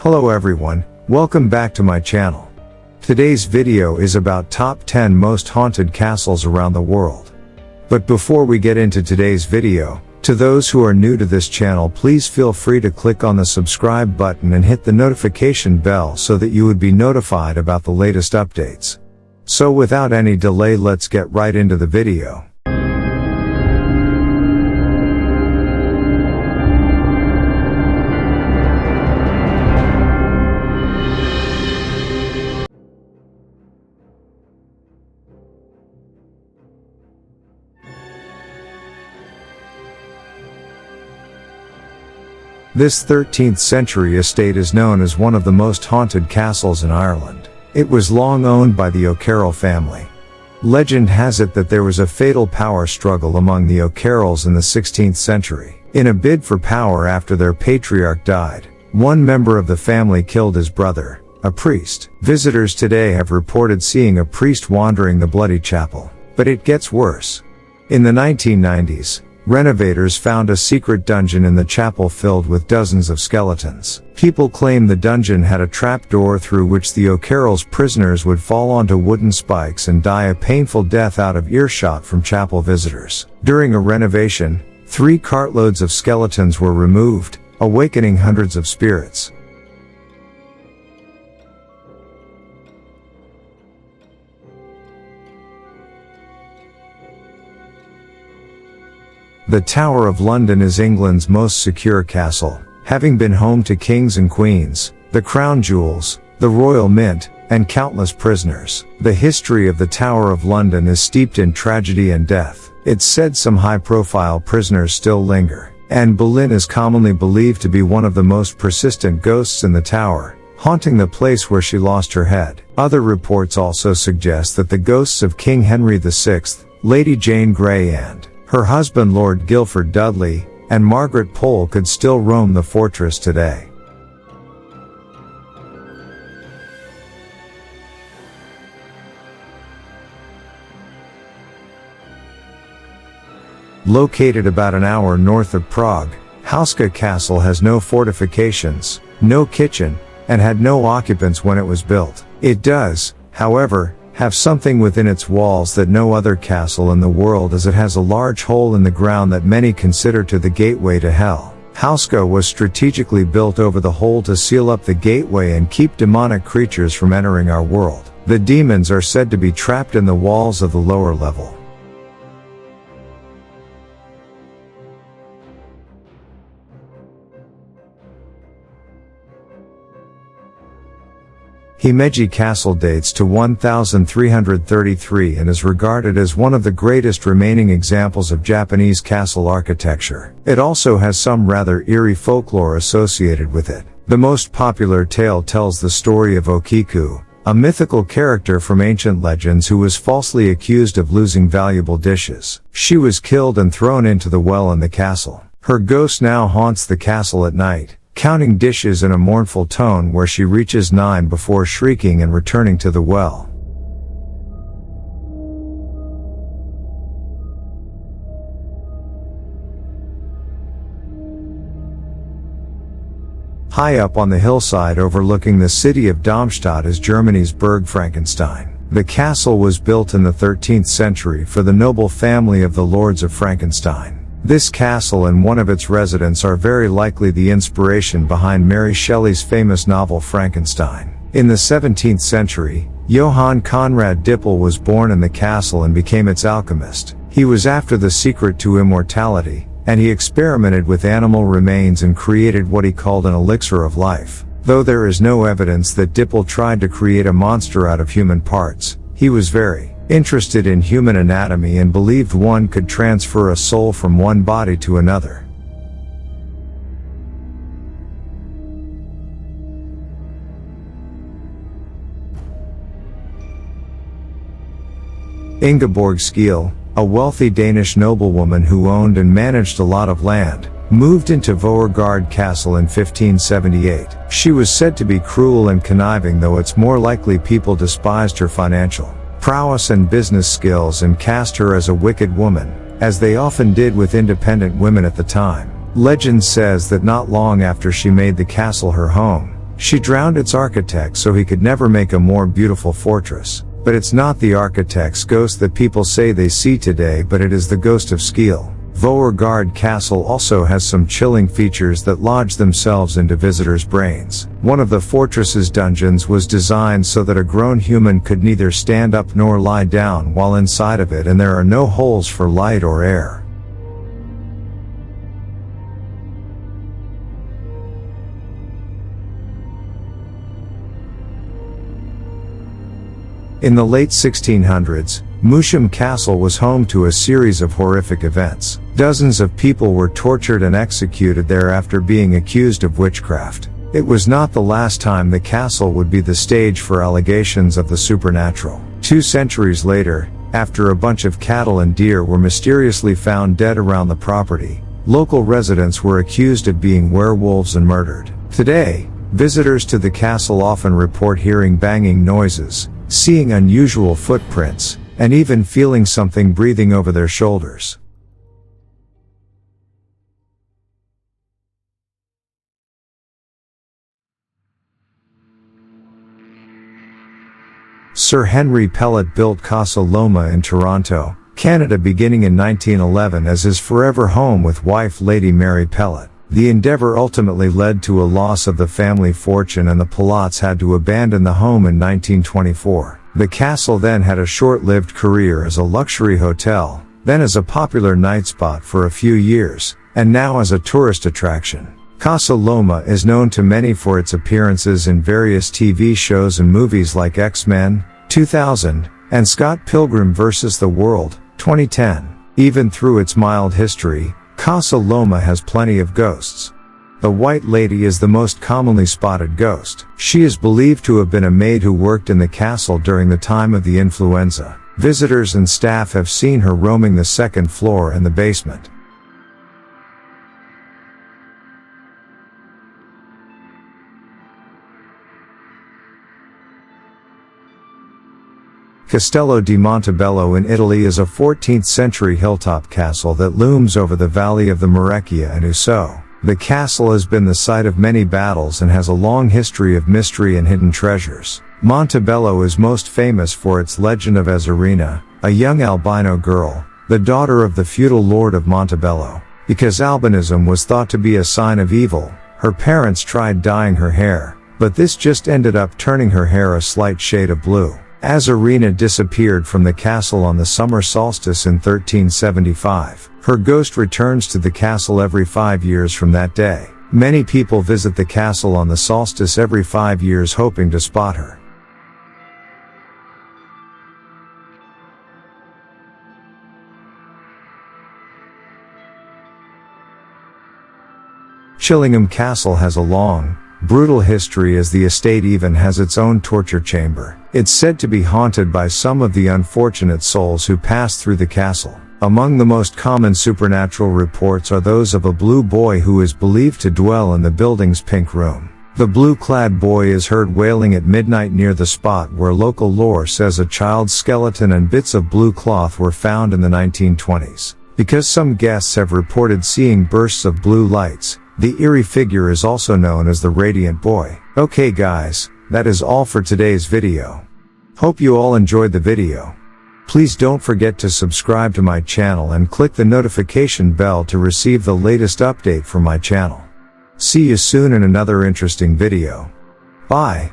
Hello everyone, welcome back to my channel. Today's video is about top 10 most haunted castles around the world. But before we get into today's video, to those who are new to this channel, please feel free to click on the subscribe button and hit the notification bell so that you would be notified about the latest updates. So without any delay, let's get right into the video. This 13th century estate is known as one of the most haunted castles in Ireland. It was long owned by the O'Carroll family. Legend has it that there was a fatal power struggle among the O'Carrolls in the 16th century. In a bid for power after their patriarch died, one member of the family killed his brother, a priest. Visitors today have reported seeing a priest wandering the bloody chapel. But it gets worse. In the 1990s, renovators found a secret dungeon in the chapel filled with dozens of skeletons. People claim the dungeon had a trapdoor through which the O'Carroll's prisoners would fall onto wooden spikes and die a painful death out of earshot from chapel visitors. During a renovation, 3 cartloads of skeletons were removed, awakening hundreds of spirits. The Tower of London is England's most secure castle, having been home to kings and queens, the crown jewels, the royal mint, and countless prisoners. The history of the Tower of London is steeped in tragedy and death. It's said some high-profile prisoners still linger. Anne Boleyn is commonly believed to be one of the most persistent ghosts in the tower, haunting the place where she lost her head. Other reports also suggest that the ghosts of King Henry VI, Lady Jane Grey and her husband Lord Guilford Dudley, and Margaret Pole could still roam the fortress today. Located about an hour north of Prague, Hoskov Castle has no fortifications, no kitchen, and had no occupants when it was built. It does, however, have something within its walls that no other castle in the world, as it has a large hole in the ground that many consider to the gateway to hell. Hoskov was strategically built over the hole to seal up the gateway and keep demonic creatures from entering our world. The demons are said to be trapped in the walls of the lower level. Himeji Castle dates to 1333 and is regarded as one of the greatest remaining examples of Japanese castle architecture. It also has some rather eerie folklore associated with it. The most popular tale tells the story of Okiku, a mythical character from ancient legends who was falsely accused of losing valuable dishes. She was killed and thrown into the well in the castle. Her ghost now haunts the castle at night, counting dishes in a mournful tone where she reaches 9 before shrieking and returning to the well. High up on the hillside overlooking the city of Darmstadt is Germany's Burg Frankenstein. The castle was built in the 13th century for the noble family of the Lords of Frankenstein. This castle and one of its residents are very likely the inspiration behind Mary Shelley's famous novel Frankenstein. In the 17th century, Johann Conrad Dippel was born in the castle and became its alchemist. He was after the secret to immortality, and he experimented with animal remains and created what he called an elixir of life. Though there is no evidence that Dippel tried to create a monster out of human parts, he was very interested in human anatomy and believed one could transfer a soul from one body to another. Ingeborg Skeel, a wealthy Danish noblewoman who owned and managed a lot of land, moved into Beauregard Castle in 1578. She was said to be cruel and conniving, though it's more likely people despised her financial prowess and business skills and cast her as a wicked woman, as they often did with independent women at the time. Legend says that not long after she made the castle her home, She drowned its architect so he could never make a more beautiful fortress. But it's not the architect's ghost that people say they see today, but it is the ghost of skill. Beauregard Castle also has some chilling features that lodge themselves into visitors' brains. One of the fortress's dungeons was designed so that a grown human could neither stand up nor lie down while inside of it, and there are no holes for light or air. In the late 1600s, Mushum Castle was home to a series of horrific events. Dozens of people were tortured and executed there after being accused of witchcraft. It was not the last time the castle would be the stage for allegations of the supernatural. 2 centuries later, after a bunch of cattle and deer were mysteriously found dead around the property, local residents were accused of being werewolves and murdered. Today, visitors to the castle often report hearing banging noises, seeing unusual footprints, and even feeling something breathing over their shoulders. Sir Henry Pellet built Casa Loma in Toronto, Canada beginning in 1911 as his forever home with wife Lady Mary Pellet. The endeavor ultimately led to a loss of the family fortune, and the Pellets had to abandon the home in 1924. The castle then had a short-lived career as a luxury hotel, then as a popular night spot for a few years, and now as a tourist attraction. Casa Loma is known to many for its appearances in various TV shows and movies like X-Men, 2000, and Scott Pilgrim vs. the World, 2010. Even through its mild history, Casa Loma has plenty of ghosts. The White Lady is the most commonly spotted ghost. She is believed to have been a maid who worked in the castle during the time of the influenza. Visitors and staff have seen her roaming the second floor and the basement. Castello di Montebello in Italy is a 14th century hilltop castle that looms over the valley of the Morecchia and Uso. The castle has been the site of many battles and has a long history of mystery and hidden treasures. Montebello is most famous for its legend of Ezerina, a young albino girl, the daughter of the feudal lord of Montebello. Because albinism was thought to be a sign of evil, her parents tried dyeing her hair, but this just ended up turning her hair a slight shade of blue. Ezerina disappeared from the castle on the summer solstice in 1375. Her ghost returns to the castle every 5 years from that day. Many people visit the castle on the solstice every 5 years hoping to spot her. Chillingham Castle has a long, brutal history, as the estate even has its own torture chamber. It's said to be haunted by some of the unfortunate souls who pass through the castle. Among the most common supernatural reports are those of a blue boy who is believed to dwell in the building's pink room. The blue-clad boy is heard wailing at midnight near the spot where local lore says a child's skeleton and bits of blue cloth were found in the 1920s. Because some guests have reported seeing bursts of blue lights, the eerie figure is also known as the Radiant Boy. Okay guys, that is all for today's video. Hope you all enjoyed the video. Please don't forget to subscribe to my channel and click the notification bell to receive the latest update from my channel. See you soon in another interesting video. Bye.